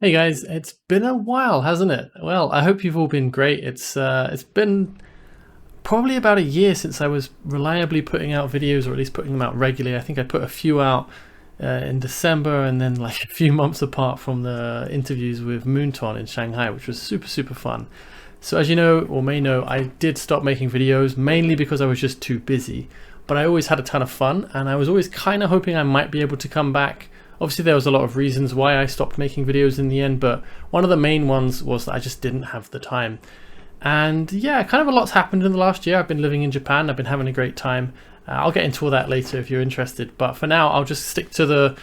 Hey guys, it's been a while, hasn't it? Well, I hope you've all been great. It's been probably about a year since I was reliably putting out videos, or at least putting them out regularly. I think I put a few out in December, and then like a few months apart from the interviews with Moonton in Shanghai, which was super fun. So as you know or may know, I did stop making videos mainly because I was just too busy. But I always had a ton of fun, and I was always kind of hoping I might be able to come back. Obviously there was a lot of reasons why I stopped making videos in the end, but one of the main ones was that I just didn't have the time. And yeah, kind of a lot's happened in the last year. I've been living in Japan. I've been having a great time. I'll get into all that later if you're interested. But for now, I'll just stick to the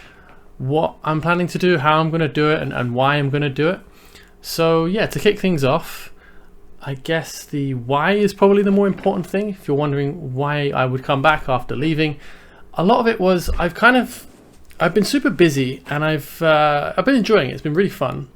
what I'm planning to do, how I'm going to do it, and why I'm going to do it. So yeah, to kick things off, I guess the why is probably the more important thing. If you're wondering why I would come back after leaving, a lot of it was I've been super busy, and I've been enjoying it. It's been really fun.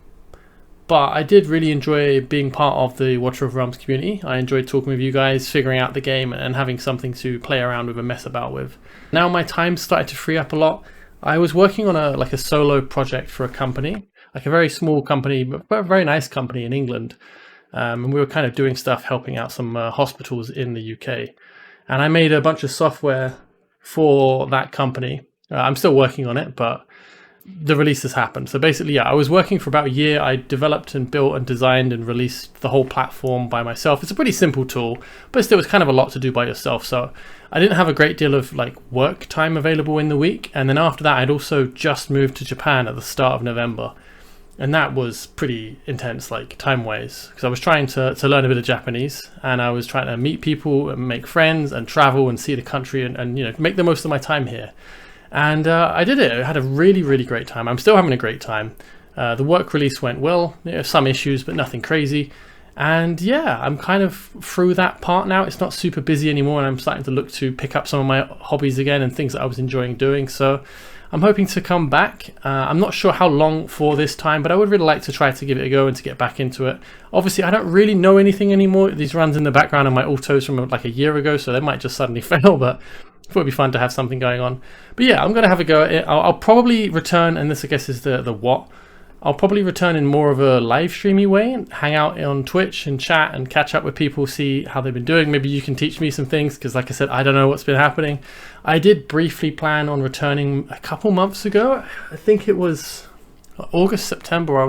But I did really enjoy being part of the Watcher of Realms community. I enjoyed talking with you guys, figuring out the game, and having something to play around with and mess about with. Now my time started to free up a lot. I was working on a solo project for a company, like a very small company, but a very nice company in England. And we were kind of doing stuff, helping out some hospitals in the UK. And I made a bunch of software for that company. I'm still working on it, but the release has happened. So basically, yeah, I was working for about a year. I developed and built and designed and released the whole platform by myself. It's a pretty simple tool, but still it's kind of a lot to do by yourself. So I didn't have a great deal of like work time available in the week. And then after that, I'd also just moved to Japan at the start of November. And that was pretty intense, like time-wise, because I was trying to learn a bit of Japanese, and I was trying to meet people and make friends and travel and see the country and make the most of my time here. And I did it. I had a really great time. I'm still having a great time. The work release went well. Some issues, but nothing crazy. And yeah, I'm kind of through that part now. It's not super busy anymore, and I'm starting to look to pick up some of my hobbies again and things that I was enjoying doing. So I'm hoping to come back. I'm not sure how long for this time, but I would really like to try to give it a go and to get back into it. Obviously, I don't really know anything anymore. These runs in the background are my autos from like a year ago, so they might just suddenly fail, but it would be fun to have something going on. But yeah, I'm going to have a go at it. I'll probably return, and this I guess is the what. I'll probably return in more of a live streamy way and hang out on Twitch and chat and catch up with people, see how they've been doing. Maybe you can teach me some things, because like I said, I don't know what's been happening. I did briefly plan on returning a couple months ago. I think it was August, September.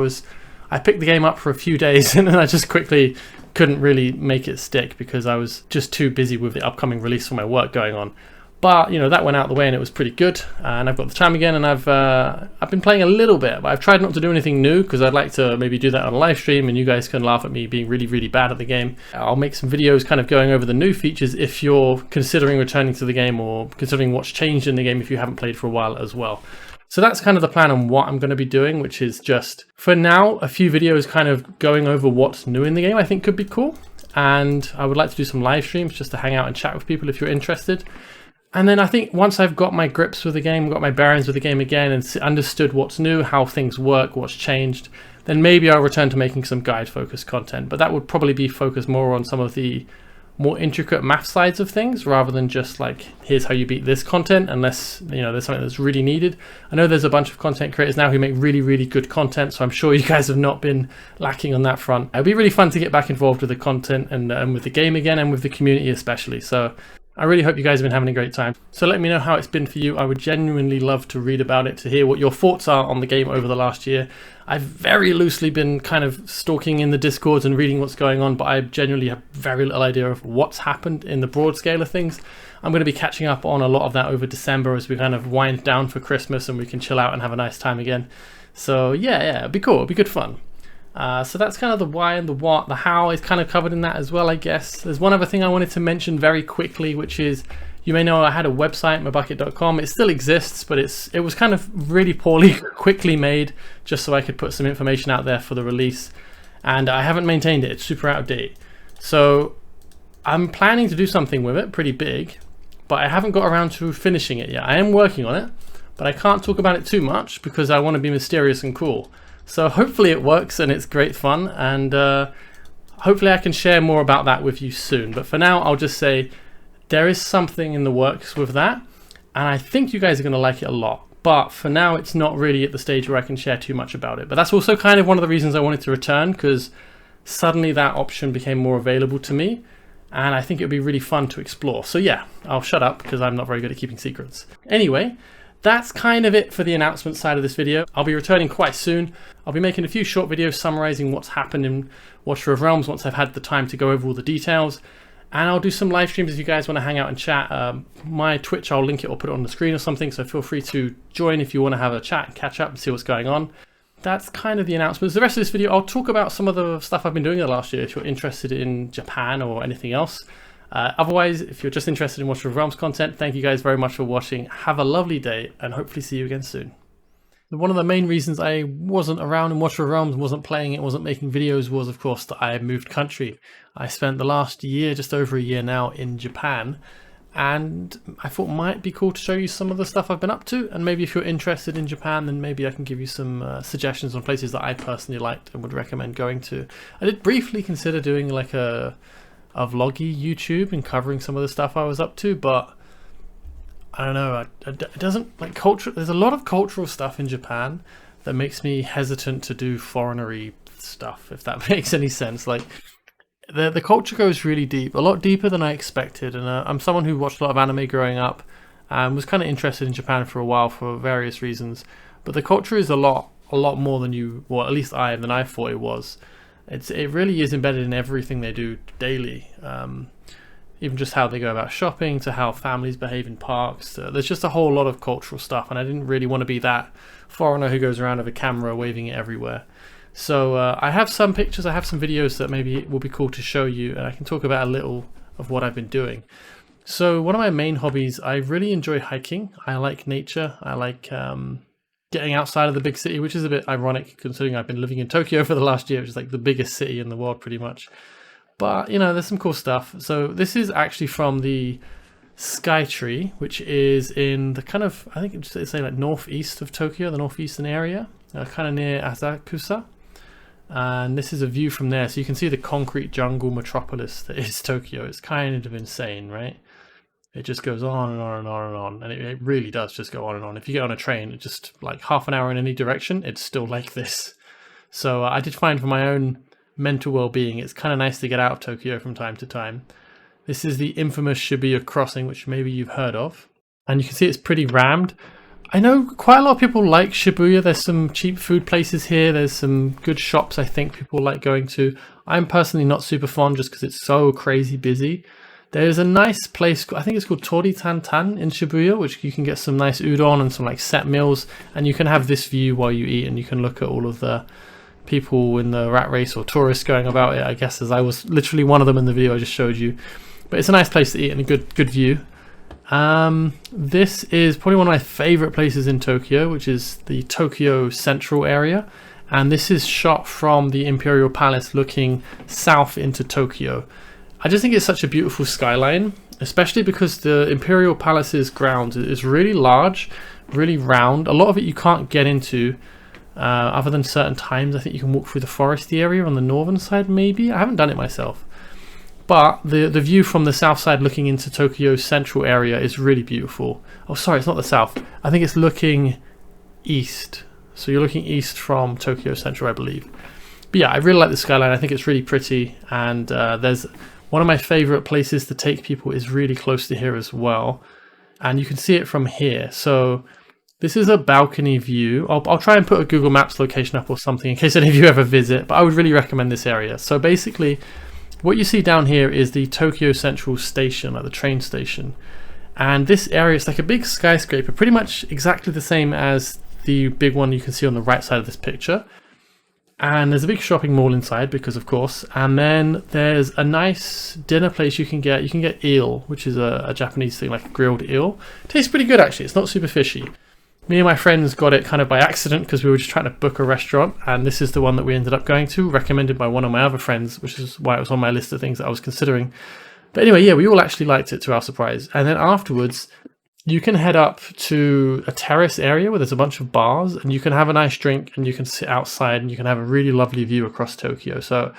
I picked the game up for a few days and then I just quickly couldn't really make it stick because I was just too busy with the upcoming release for my work going on. But that went out the way and it was pretty good, and I've got the time again, and I've been playing a little bit, but I've tried not to do anything new because I'd like to maybe do that on a live stream and you guys can laugh at me being really bad at the game. I'll make some videos kind of going over the new features if you're considering returning to the game, or considering what's changed in the game if you haven't played for a while as well. So that's kind of the plan on what I'm going to be doing, which is just, for now, a few videos kind of going over what's new in the game I think could be cool. And I would like to do some live streams just to hang out and chat with people if you're interested. And then I think once I've got my grips with the game, got my bearings with the game again, and understood what's new, how things work, what's changed, then maybe I'll return to making some guide-focused content. But that would probably be focused more on some of the more intricate math sides of things, rather than just like, here's how you beat this content, unless there's something that's really needed. I know there's a bunch of content creators now who make really good content, so I'm sure you guys have not been lacking on that front. It'd be really fun to get back involved with the content and with the game again, and with the community especially. So I really hope you guys have been having a great time. So let me know how it's been for you. I would genuinely love to read about it, to hear what your thoughts are on the game over the last year. I've very loosely been kind of stalking in the Discords and reading what's going on, but I genuinely have very little idea of what's happened in the broad scale of things. I'm going to be catching up on a lot of that over December as we kind of wind down for Christmas and we can chill out and have a nice time again. So yeah, it'd be cool. It'd be good fun. So that's kind of the why and the what. The how is kind of covered in that as well, I guess. There's one other thing I wanted to mention very quickly, which is, you may know I had a website, mybucket.com. It still exists, but it was kind of really poorly, quickly made, just so I could put some information out there for the release. And I haven't maintained it. It's super out of date. So I'm planning to do something with it, pretty big, but I haven't got around to finishing it yet. I am working on it, but I can't talk about it too much because I want to be mysterious and cool. So hopefully it works and it's great fun, and hopefully I can share more about that with you soon. But for now, I'll just say there is something in the works with that, and I think you guys are going to like it a lot. But for now, it's not really at the stage where I can share too much about it. But that's also kind of one of the reasons I wanted to return, because suddenly that option became more available to me. And I think it would be really fun to explore. So yeah, I'll shut up because I'm not very good at keeping secrets. Anyway, that's kind of it for the announcement side of this video. I'll be returning quite soon. I'll be making a few short videos summarizing what's happened in Watcher of Realms once I've had the time to go over all the details. And I'll do some live streams if you guys want to hang out and chat. My Twitch, I'll link it or put it on the screen or something, so feel free to join if you want to have a chat and catch up and see what's going on. That's kind of the announcements. The rest of this video, I'll talk about some of the stuff I've been doing the last year if you're interested in Japan or anything else. Otherwise, if you're just interested in Watcher of Realms content, thank you guys very much for watching. Have a lovely day and hopefully see you again soon. One of the main reasons I wasn't around in Watcher of Realms, wasn't playing it, wasn't making videos, was of course that I moved country. I spent the last year, just over a year now, in Japan, and I thought it might be cool to show you some of the stuff I've been up to, and maybe if you're interested in Japan, then maybe I can give you some suggestions on places that I personally liked and would recommend going to. I did briefly consider doing like a vloggy YouTube and covering some of the stuff I was up to, but I don't know, it doesn't, like, culture. There's a lot of cultural stuff in Japan that makes me hesitant to do foreignery stuff, if that makes any sense. Like, the culture goes really deep, a lot deeper than I expected, and I'm someone who watched a lot of anime growing up and was kind of interested in Japan for a while for various reasons, but the culture is a lot more than at least than I thought it was. It really is embedded in everything they do daily. Even just how they go about shopping, to how families behave in parks. There's just a whole lot of cultural stuff, and I didn't really want to be that foreigner who goes around with a camera waving it everywhere. So I have some pictures, I have some videos that maybe will be cool to show you, and I can talk about a little of what I've been doing. So one of my main hobbies, I really enjoy hiking. I like nature. I like getting outside of the big city, which is a bit ironic considering I've been living in Tokyo for the last year, which is like the biggest city in the world pretty much. But, you know, there's some cool stuff. So this is actually from the Sky Tree, which is in the kind of, I think it's say like northeast of Tokyo, the northeastern area, kind of near Asakusa. And this is a view from there. So you can see the concrete jungle metropolis that is Tokyo. It's kind of insane, right? It just goes on and on and on and on. And it really does just go on and on. If you get on a train, it's just like half an hour in any direction, it's still like this. So I did find for my own mental well-being, it's kind of nice to get out of Tokyo from time to time. This is the infamous Shibuya crossing, which maybe you've heard of, and you can see it's pretty rammed. I know quite a lot of people like Shibuya. There's some cheap food places here, there's some good shops I think people like going to. I'm personally not super fond just because it's so crazy busy. There's a nice place, I think it's called Tori Tantan in Shibuya, which you can get some nice udon and some like set meals, and you can have this view while you eat, and you can look at all of the people in the rat race or tourists going about it, I guess, as I was literally one of them in the video I just showed you. But it's a nice place to eat and a good view. This is probably one of my favorite places in Tokyo, which is the Tokyo Central area, and this is shot from the Imperial Palace looking south into Tokyo. I just think it's such a beautiful skyline, especially because the Imperial Palace's grounds is really large, really round. A lot of it you can't get into other than certain times. I think you can walk through the foresty area on the northern side, maybe. I haven't done it myself. But the view from the south side looking into Tokyo's central area is really beautiful. Oh, sorry, it's not the south. I think it's looking east. So you're looking east from Tokyo Central, I believe. But yeah, I really like the skyline. I think it's really pretty. And there's one of my favorite places to take people is really close to here as well. And you can see it from here. So this is a balcony view. I'll try and put a Google Maps location up or something in case any of you ever visit, but I would really recommend this area. So basically, what you see down here is the Tokyo Central Station, like the train station. And this area is like a big skyscraper, pretty much exactly the same as the big one you can see on the right side of this picture. And there's a big shopping mall inside because of course, and then there's a nice dinner place you can get. You can get eel, which is a Japanese thing, like a grilled eel. Tastes pretty good actually, it's not super fishy. Me and my friends got it kind of by accident because we were just trying to book a restaurant, and this is the one that we ended up going to, recommended by one of my other friends, which is why it was on my list of things that I was considering. But anyway, yeah, we all actually liked it to our surprise. And then afterwards, you can head up to a terrace area where there's a bunch of bars, and you can have a nice drink, and you can sit outside, and you can have a really lovely view across Tokyo. So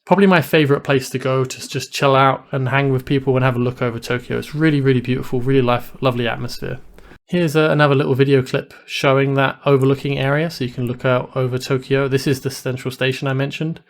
probably my favorite place to go to just chill out and hang with people and have a look over Tokyo. It's really, really beautiful, really lovely atmosphere. Here's another little video clip showing that overlooking area, so you can look out over Tokyo. This is the central station I mentioned.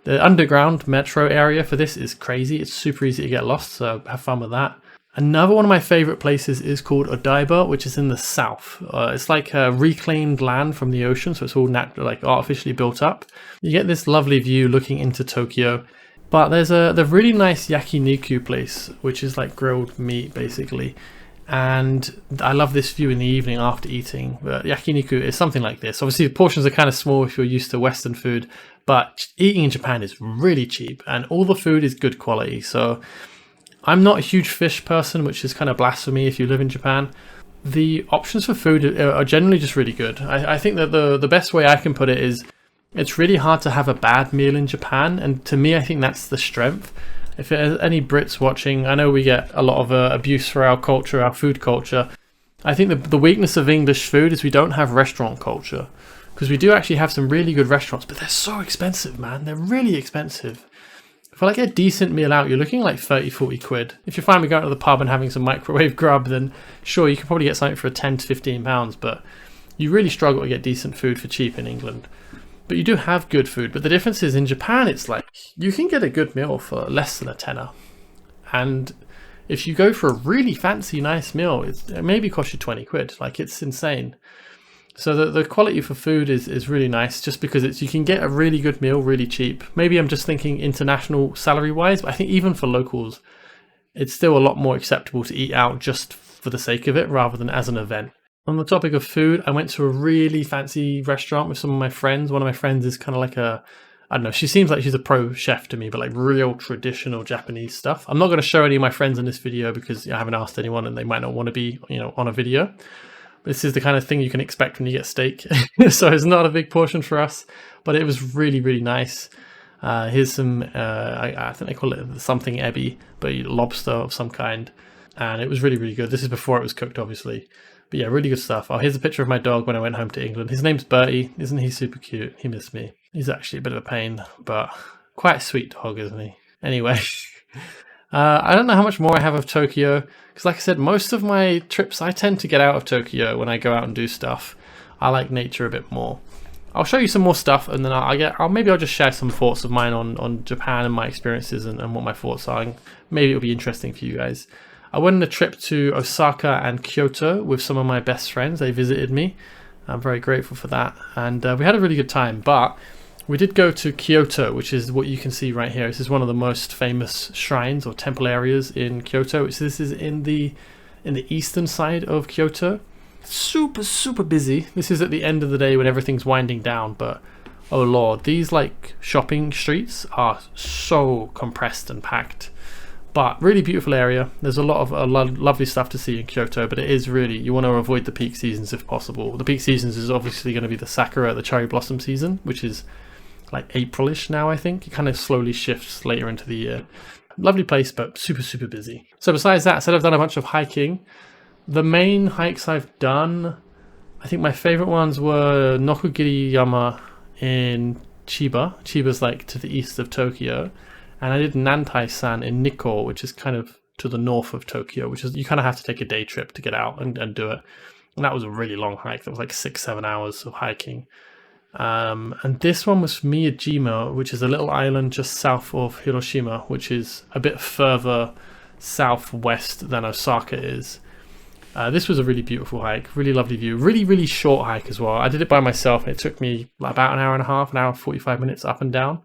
The underground metro area for this is crazy. It's super easy to get lost, so have fun with that. Another one of my favorite places is called Odaiba, which is in the south. It's like reclaimed land from the ocean, so it's all like artificially built up. You get this lovely view looking into Tokyo. But there's the really nice yakiniku place, which is like grilled meat basically. And I love this view in the evening after eating. But yakiniku is something like this. Obviously the portions are kind of small if you're used to Western food, but eating in Japan is really cheap and all the food is good quality. So I'm not a huge fish person, which is kind of blasphemy if you live in Japan. The options for food are generally just really good. I think that the best way I can put it is it's really hard to have a bad meal in Japan, and to me I think that's the strength. If there's any Brits watching, I know we get a lot of abuse for our culture, our food culture. I think the weakness of English food is we don't have restaurant culture, because we do actually have some really good restaurants, but they're so expensive, man. They're really expensive. For like a decent meal out, you're looking like 30-40 quid. If you're finally going to the pub and having some microwave grub, then sure, you can probably get something for 10 to 15 pounds, but you really struggle to get decent food for cheap in England. But you do have good food. But the difference is in Japan, it's like you can get a good meal for less than a tenner. And if you go for a really fancy, nice meal, it maybe costs you 20 quid. Like, it's insane. So the quality for food is really nice, just because you can get a really good meal really cheap. Maybe I'm just thinking international salary wise, but I think even for locals, it's still a lot more acceptable to eat out just for the sake of it rather than as an event. On the topic of food, I went to a really fancy restaurant with some of my friends. One of my friends is kind of like I don't know, she seems like she's a pro chef to me, but like real traditional Japanese stuff. I'm not going to show any of my friends in this video because I haven't asked anyone and they might not want to be, on a video. This is the kind of thing you can expect when you get steak. So it's not a big portion for us, but it was really, really nice. Here's some, I think they call it something ebi, but lobster of some kind. And it was really, really good. This is before it was cooked, obviously. But yeah, really good stuff. Oh, here's a picture of my dog when I went home to England. His name's Bertie. Isn't he super cute? He missed me. He's actually a bit of a pain, but quite a sweet dog, isn't he? Anyway, I don't know how much more I have of Tokyo, because like I said, most of my trips, I tend to get out of Tokyo when I go out and do stuff. I like nature a bit more. I'll show you some more stuff, and then maybe I'll just share some thoughts of mine on Japan and my experiences and what my thoughts are. And maybe it'll be interesting for you guys. I went on a trip to Osaka and Kyoto with some of my best friends. They visited me. I'm very grateful for that. And we had a really good time. But we did go to Kyoto, which is what you can see right here. This is one of the most famous shrines or temple areas in Kyoto. This is in the eastern side of Kyoto. Super, super busy. This is at the end of the day when everything's winding down. But oh lord, these like shopping streets are so compressed and packed. But really beautiful area. There's a lot of lovely stuff to see in Kyoto, but it is really, you want to avoid the peak seasons if possible. The peak seasons is obviously going to be the sakura, the cherry blossom season, which is like Aprilish now, I think. It kind of slowly shifts later into the year. Lovely place, but super, super busy. So besides that, I said I've done a bunch of hiking. The main hikes I've done, I think my favorite ones were Nokogiri Yama in Chiba. Chiba's like to the east of Tokyo. And I did Nantai-san in Nikko, which is kind of to the north of Tokyo, which is, you kind of have to take a day trip to get out and do it. And that was a really long hike. That was like 6-7 hours of hiking. And this one was Miyajima, which is a little island just south of Hiroshima, which is a bit further southwest than Osaka is. This was a really beautiful hike, really lovely view, really, really short hike as well. I did it by myself and it took me about an hour and a half, an hour and 45 minutes up and down.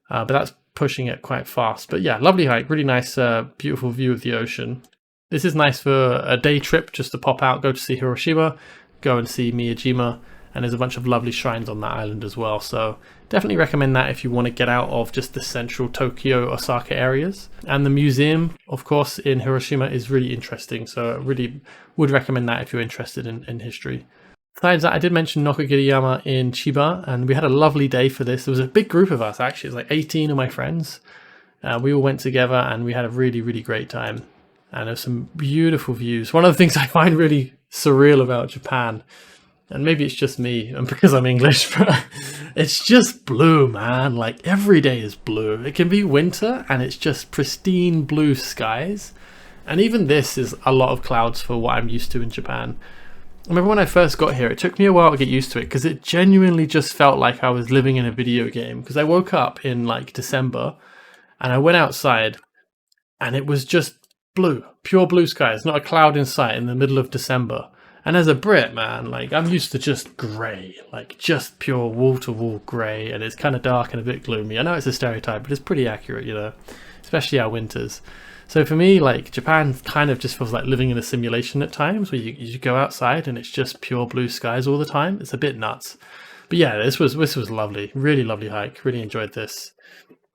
But that's pushing it quite fast. But yeah, lovely hike, really nice, beautiful view of the ocean. This is nice for a day trip, just to pop out, go to see Hiroshima, go and see Miyajima, and there's a bunch of lovely shrines on that island as well. So definitely recommend that if you want to get out of just the central Tokyo, Osaka areas. And the museum, of course, in Hiroshima is really interesting. So I really would recommend that if you're interested in history. Besides that, I did mention Nokogiri-yama in Chiba, and we had a lovely day for this. There was a big group of us, actually. It was like 18 of my friends. We all went together, and we had a really, really great time. And there's some beautiful views. One of the things I find really surreal about Japan, and maybe it's just me, and because I'm English, but it's just blue, man. Like, every day is blue. It can be winter, and it's just pristine blue skies. And even this is a lot of clouds for what I'm used to in Japan. I remember when I first got here, it took me a while to get used to it because it genuinely just felt like I was living in a video game. Because I woke up in like December and I went outside and it was just blue, pure blue skies, not a cloud in sight in the middle of December. And as a Brit, man, like I'm used to just grey, like just pure wall-to-wall grey, and it's kind of dark and a bit gloomy. I know it's a stereotype, but it's pretty accurate, you know, especially our winters. So for me, like Japan kind of just feels like living in a simulation at times where you go outside and it's just pure blue skies all the time. It's a bit nuts. But yeah, this was lovely, really lovely hike. Really enjoyed this.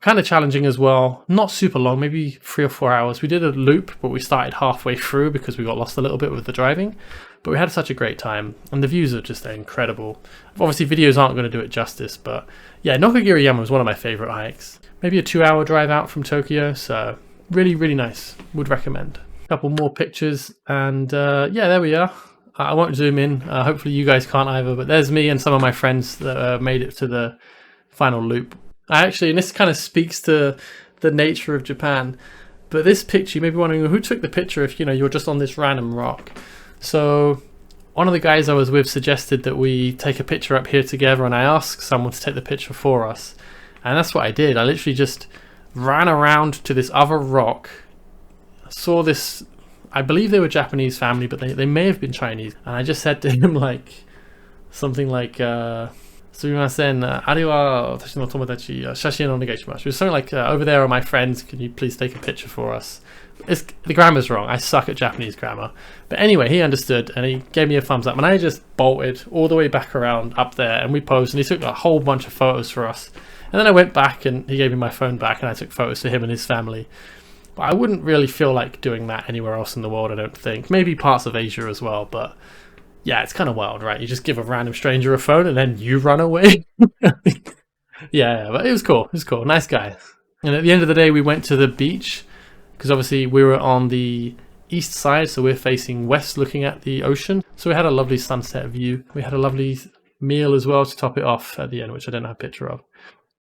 Kind of challenging as well, not super long, maybe 3 or 4 hours. We did a loop, but we started halfway through because we got lost a little bit with the driving. But we had such a great time, and the views are just incredible. Obviously, videos aren't going to do it justice, but yeah, Nokogiri-yama was one of my favorite hikes. Maybe a 2-hour drive out from Tokyo, so really, really nice. Would recommend. A couple more pictures, and yeah, there we are. I won't zoom in. Hopefully, you guys can't either, but there's me and some of my friends that made it to the final loop. And this kind of speaks to the nature of Japan, but this picture, you may be wondering who took the picture if you're just on this random rock. So one of the guys I was with suggested that we take a picture up here together, and I asked someone to take the picture for us, and that's what I did. I literally just ran around to this other rock, saw this, I believe they were Japanese family, but they may have been Chinese, and I just said to him like something like すみません、あれは私の友達、写真お願いします. It was something like, over there are my friends, can you please take a picture for us? The grammar's wrong, I suck at Japanese grammar. But anyway, he understood and he gave me a thumbs up, and I just bolted all the way back around up there, and we posed, and he took a whole bunch of photos for us. And then I went back and he gave me my phone back, and I took photos for him and his family. But I wouldn't really feel like doing that anywhere else in the world, I don't think. Maybe parts of Asia as well, but yeah, it's kind of wild, right? You just give a random stranger a phone and then you run away. Yeah, but it was cool. It was cool. Nice guy. And at the end of the day, we went to the beach because obviously we were on the east side, so we're facing west looking at the ocean. So we had a lovely sunset view. We had a lovely meal as well to top it off at the end, which I don't have a picture of.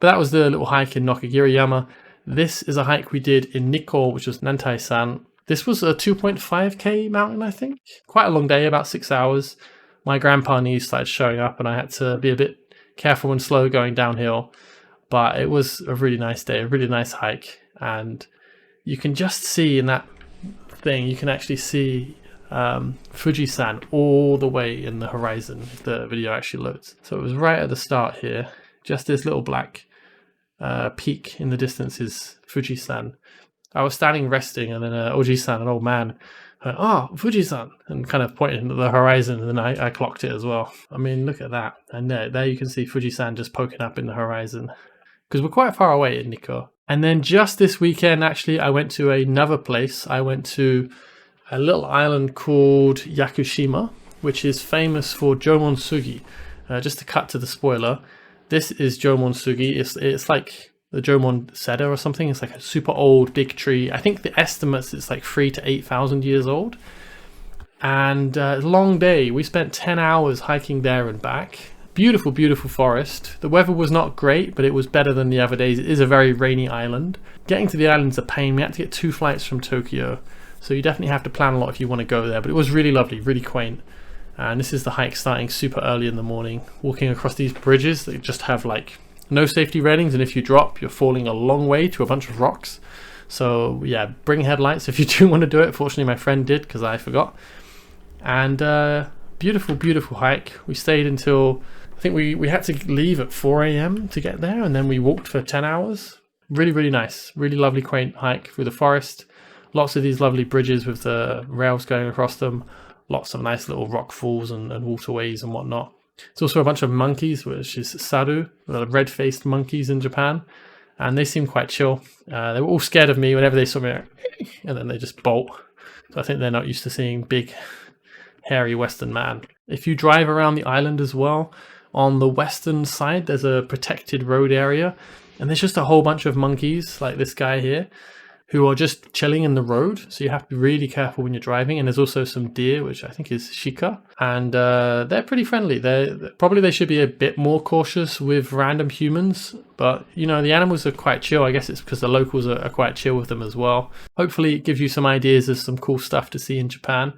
But that was the little hike in Nokogiri-yama. This is a hike we did in Nikko, which was Nantai-san. This was a 2.5k mountain, I think. Quite a long day, about 6 hours. My grandpa knees started showing up and I had to be a bit careful and slow going downhill. But it was a really nice day, a really nice hike. And you can just see in that thing, you can actually see Fuji-san all the way in the horizon if the video actually loads. So it was right at the start here. Just this little black peak in the distance is Fuji-san. I was standing resting, and then Oji-san, an old man, went, "Oh, Fuji-san," and kind of pointed into the horizon, and then I clocked it as well. I mean, look at that. And there you can see Fuji-san just poking up in the horizon, because we're quite far away in Nikko. And then just this weekend, actually, I went to another place. I went to a little island called Yakushima, which is famous for Jomon Sugi. Just to cut to the spoiler, this is Jomon Sugi. It's like the Jomon Cedar or something. It's like a super old big tree. I think the estimates it's like 3,000 to 8,000 years old. And long day. We spent 10 hours hiking there and back. Beautiful, beautiful forest. The weather was not great, but it was better than the other days. It is a very rainy island. Getting to the island's a pain. We had to get 2 flights from Tokyo. So you definitely have to plan a lot if you want to go there. But it was really lovely, really quaint. And this is the hike starting super early in the morning. Walking across these bridges that just have like no safety railings, and if you drop, you're falling a long way to a bunch of rocks. So yeah, bring headlights if you do want to do it. Fortunately, my friend did because I forgot. And beautiful, beautiful hike. We stayed until, I think we had to leave at 4 a.m. to get there, and then we walked for 10 hours. Really, really nice. Really lovely, quaint hike through the forest. Lots of these lovely bridges with the rails going across them. Lots of nice little rock falls and waterways and whatnot. There's also a bunch of monkeys, which is saru, the red-faced monkeys in Japan, and they seem quite chill. They were all scared of me whenever they saw me, and then they just bolt. So I think they're not used to seeing big, hairy Western man. If you drive around the island as well, on the western side, there's a protected road area, and there's just a whole bunch of monkeys, like this guy here, who are just chilling in the road. So you have to be really careful when you're driving. And there's also some deer, which I think is shika. And they're pretty friendly. They should be a bit more cautious with random humans. But, you know, the animals are quite chill. I guess it's because the locals are quite chill with them as well. Hopefully it gives you some ideas of some cool stuff to see in Japan.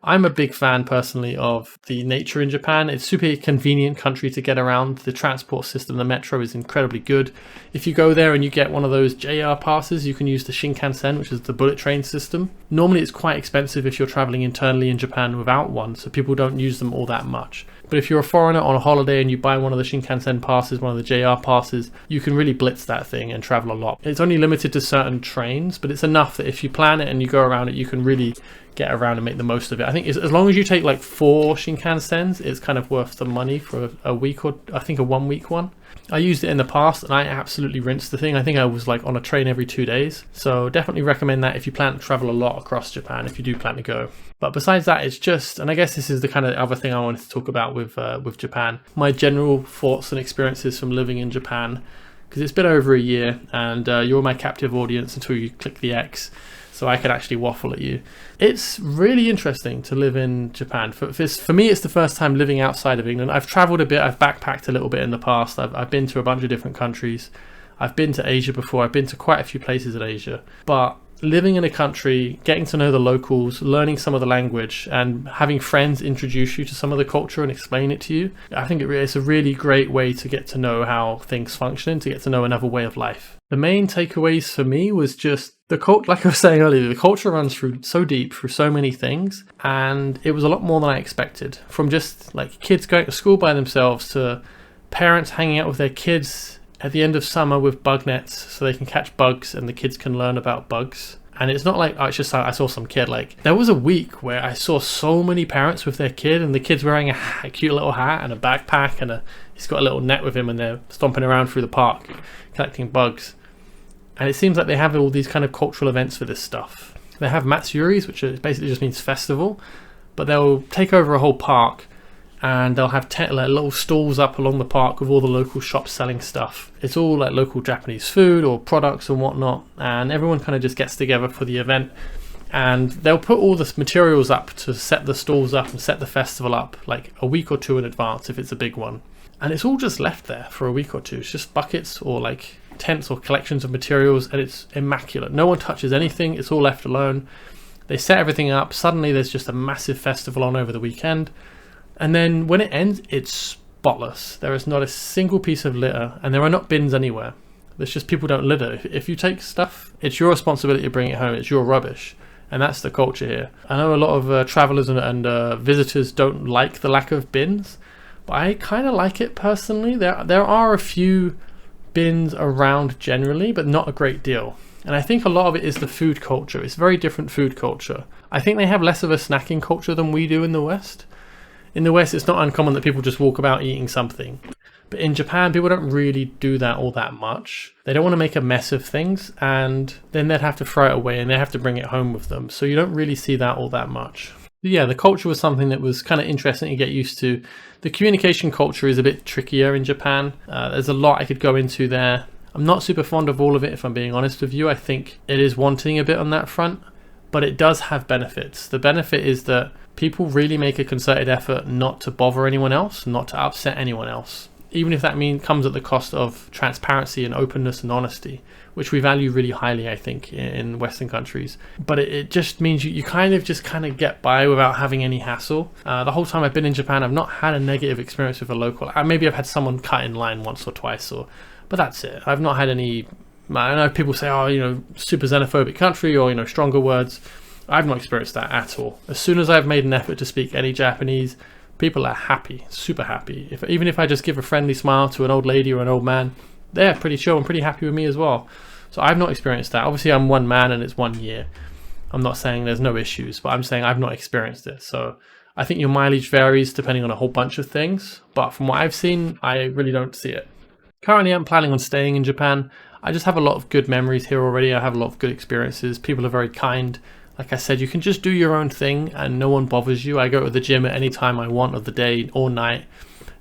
I'm a big fan personally of the nature in Japan. It's a super convenient country to get around. The transport system, the metro, is incredibly good. If you go there and you get one of those JR passes, you can use the Shinkansen, which is the bullet train system. Normally it's quite expensive if you're traveling internally in Japan without one, so people don't use them all that much. But if you're a foreigner on a holiday and you buy one of the Shinkansen passes, one of the JR passes, you can really blitz that thing and travel a lot. It's only limited to certain trains, but it's enough that if you plan it and you go around it, you can really get around and make the most of it. I think as long as you take like 4 Shinkansens, it's kind of worth the money for a week, or I think a 1 week one. I used it in the past and I absolutely rinsed the thing. I think I was like on a train every 2 days. So definitely recommend that if you plan to travel a lot across Japan, if you do plan to go. But besides that, it's just, and I guess this is the kind of other thing I wanted to talk about with Japan, my general thoughts and experiences from living in Japan, because it's been over a year and you're my captive audience until you click the X. So I could actually waffle at you. It's really interesting to live in Japan. For me, it's the first time living outside of England. I've traveled a bit, I've backpacked a little bit in the past. I've been to a bunch of different countries. I've been to Asia before. I've been to quite a few places in Asia. But living in a country, getting to know the locals, learning some of the language, and having friends introduce you to some of the culture and explain it to you, I think it's a really great way to get to know how things function, to get to know another way of life. The main takeaways for me was just the culture, like I was saying earlier, the culture runs through so deep, through so many things, and it was a lot more than I expected. From just like kids going to school by themselves to parents hanging out with their kids at the end of summer with bug nets so they can catch bugs and the kids can learn about bugs. And it's not like, oh, it's just I saw some kid. Like, there was a week where I saw so many parents with their kid, and the kid's wearing a cute little hat and a backpack, and he's got a little net with him, and they're stomping around through the park collecting bugs. And it seems like they have all these kind of cultural events for this stuff. They have matsuris, which basically just means festival, but they'll take over a whole park and they'll have little stalls up along the park with all the local shops selling stuff. It's all like local Japanese food or products and whatnot, and everyone kind of just gets together for the event, and they'll put all the materials up to set the stalls up and set the festival up like a week or 2 in advance if it's a big one. And it's all just left there for a week or 2. It's just buckets or like tents or collections of materials, and it's immaculate. No one touches anything. It's all left alone. They set everything up. Suddenly there's just a massive festival on over the weekend. And then when it ends, it's spotless. There is not a single piece of litter, and there are not bins anywhere. There's just people don't litter. If you take stuff, it's your responsibility to bring it home. It's your rubbish. And that's the culture here. I know a lot of travelers and visitors don't like the lack of bins, but I kind of like it personally. There are a few bins around generally, but not a great deal. And I think a lot of it is the food culture. It's very different food culture. I think they have less of a snacking culture than we do in the West. In the West, it's not uncommon that people just walk about eating something. But in Japan, people don't really do that all that much. They don't want to make a mess of things, and then they'd have to throw it away and they have to bring it home with them. So you don't really see that all that much. But yeah, the culture was something that was kind of interesting to get used to. The communication culture is a bit trickier in Japan. There's a lot I could go into there. I'm not super fond of all of it, if I'm being honest with you. I think it is wanting a bit on that front, but it does have benefits. The benefit is that people really make a concerted effort not to bother anyone else, not to upset anyone else, even if that comes at the cost of transparency and openness and honesty, which we value really highly, I think, in Western countries. But it just means you kind of get by without having any hassle. The whole time I've been in Japan, I've not had a negative experience with a local. Maybe I've had someone cut in line once or twice, but that's it. I've not had any. I know people say, super xenophobic country, or stronger words. I've not experienced that at all. As soon as I've made an effort to speak any Japanese, people are happy, super happy. Even if I just give a friendly smile to an old lady or an old man, they're pretty chill and pretty happy with me as well. So I've not experienced that. Obviously, I'm one man and it's 1 year. I'm not saying there's no issues, but I'm saying I've not experienced it. So I think your mileage varies depending on a whole bunch of things. But from what I've seen, I really don't see it. Currently, I'm planning on staying in Japan. I just have a lot of good memories here already. I have a lot of good experiences. People are very kind. Like I said, you can just do your own thing and no one bothers you. I go to the gym at any time I want of the day or night.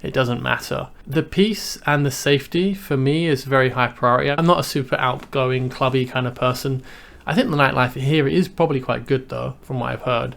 It doesn't matter. The peace and the safety for me is very high priority. I'm not a super outgoing, clubby kind of person. I think the nightlife here is probably quite good though, from what I've heard.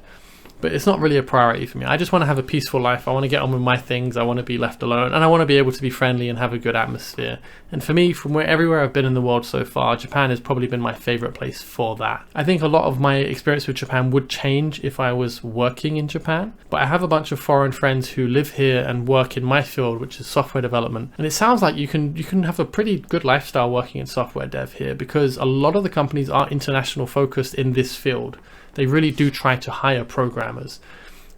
But it's not really a priority for me. I just want to have a peaceful life. I want to get on with my things. I want to be left alone, and I want to be able to be friendly and have a good atmosphere. And for me, from everywhere I've been in the world so far, Japan has probably been my favorite place for that. I think a lot of my experience with Japan would change if I was working in Japan, but I have a bunch of foreign friends who live here and work in my field, which is software development. And it sounds like you can have a pretty good lifestyle working in software dev here, because a lot of the companies are international focused in this field. They really do try to hire programmers.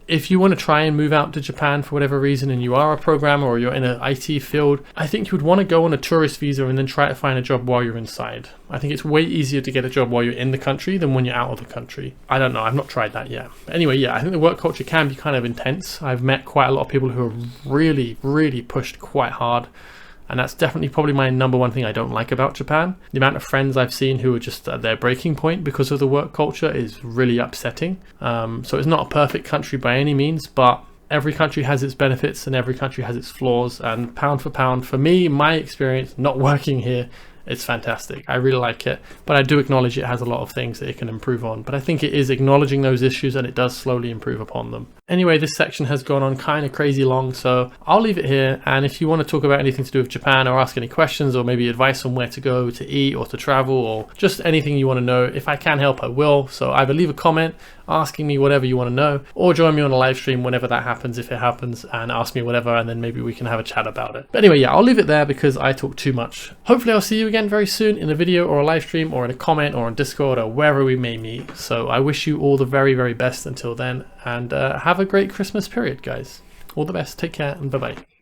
If you want to try and move out to Japan for whatever reason and you are a programmer or you're in an IT field, I think you would want to go on a tourist visa and then try to find a job while you're inside. I think it's way easier to get a job while you're in the country than when you're out of the country. I don't know, I've not tried that yet. But anyway, yeah, I think the work culture can be kind of intense. I've met quite a lot of people who are really, really pushed quite hard. And that's definitely probably my number one thing I don't like about Japan. The amount of friends I've seen who are just at their breaking point because of the work culture is really upsetting. So it's not a perfect country by any means, but every country has its benefits and every country has its flaws. And pound for pound, for me, my experience not working here, it's fantastic. I really like it, but I do acknowledge it has a lot of things that it can improve on. But I think it is acknowledging those issues and it does slowly improve upon them. Anyway, this section has gone on kind of crazy long, so I'll leave it here. And if you want to talk about anything to do with Japan or ask any questions or maybe advice on where to go to eat or to travel or just anything you want to know, if I can help, I will. So either leave a comment asking me whatever you want to know, or join me on a live stream whenever that happens, if it happens, and ask me whatever, and then maybe we can have a chat about it. But anyway, yeah, I'll leave it there because I talk too much. Hopefully I'll see you again very soon in a video or a live stream or in a comment or on Discord or wherever we may meet. So I wish you all the very, very best until then, and have a great Christmas period, guys. All the best, take care, and bye-bye.